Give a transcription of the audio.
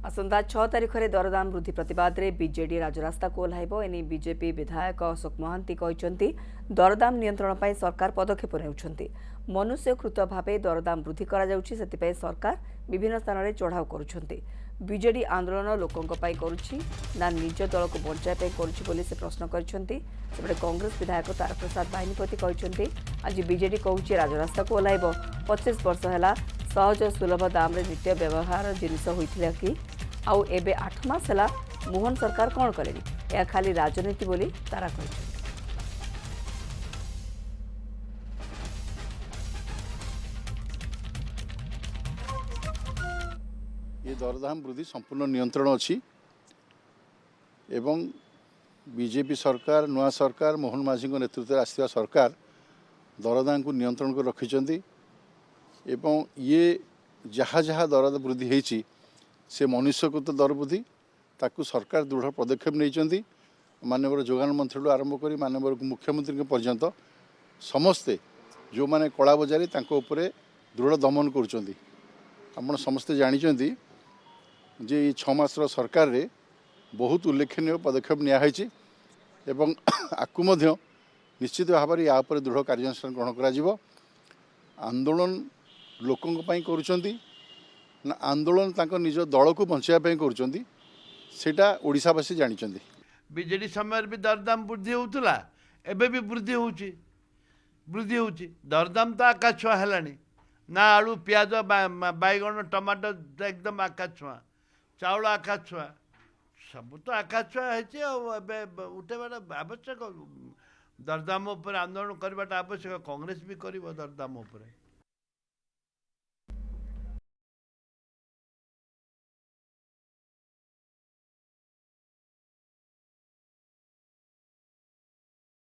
आसंता 6 तारिख में दरदाम वृद्धि प्रतिवाद में बीजेडी राजरास्ता को ओह्लाइब एने बीजेपी विधायक अशोक महांती कहते दरदाम नियंत्रण पर सरकार पदक्षेप नेउछंती। मनुष्यकृत भाव दरदाम वृद्धि से सरकार विभिन्न स्थान में चढ़ाऊ करुछंती। बीजेडी आंदोलन लोकों करुछि ना निज दल को बंचाई करुछि से प्रश्न करछंती। सेपटे कांग्रेस विधायक तारा प्रसाद बाहिनीपति कहते आज बीजेडी कहूछि राजरास्ता को ओह्लाइब 25 वर्ष है सहज सुलभ दाम रे नित्य व्यवहार जिनिस होइथिला कि आउ एबे 8 मास है मोहन सरकार कौन करेनी यह खाली राजनीति बोली तारा कहते। ये दरदाम वृद्धि संपूर्ण नियंत्रण अच्छी एवं बीजेपी सरकार नुआ सरकार मोहन माझी नेतृत्व में आसवा सरकार दरदाम को नियंत्रण को रखिंट एवं ये जहाँ जहाँ दर वृद्धि होती से मनुष्यकृत दर वृद्धि ताकू सरकार दृढ़ पदक्षेप नहीं माननीय जोगान मंत्री आरंभ कर माननीय मुख्यमंत्री पर्यंत समस्ते जो मैंने कला बजारी दृढ़ दमन कर समस्ते जानते जे 6 मासर सरकार रे बहुत उल्लेखनीय पदक्षेप नियाई एवं आकु निश्चित भाव में या दृढ़ कार्यानुष्ठान ग्रहण करा आंदोलन लोकों करुँच ना आंदोलन निज दल को बचाई करुँचा ओडिशावासी जानते। बीजेडी समय भी दरदाम वृद्धि होता एबे भी वृद्धि हो दरदाम तो आकाश छुआ है ना आलू पियाज बैगण टमाटो एकदम आकाश छुआ चाउल आकाश छुआ सब तो आकाश छुआ है उठेबार आवश्यक दरदाम आंदोलन करवाटा आवश्यक कांग्रेस भी कर दरदाम।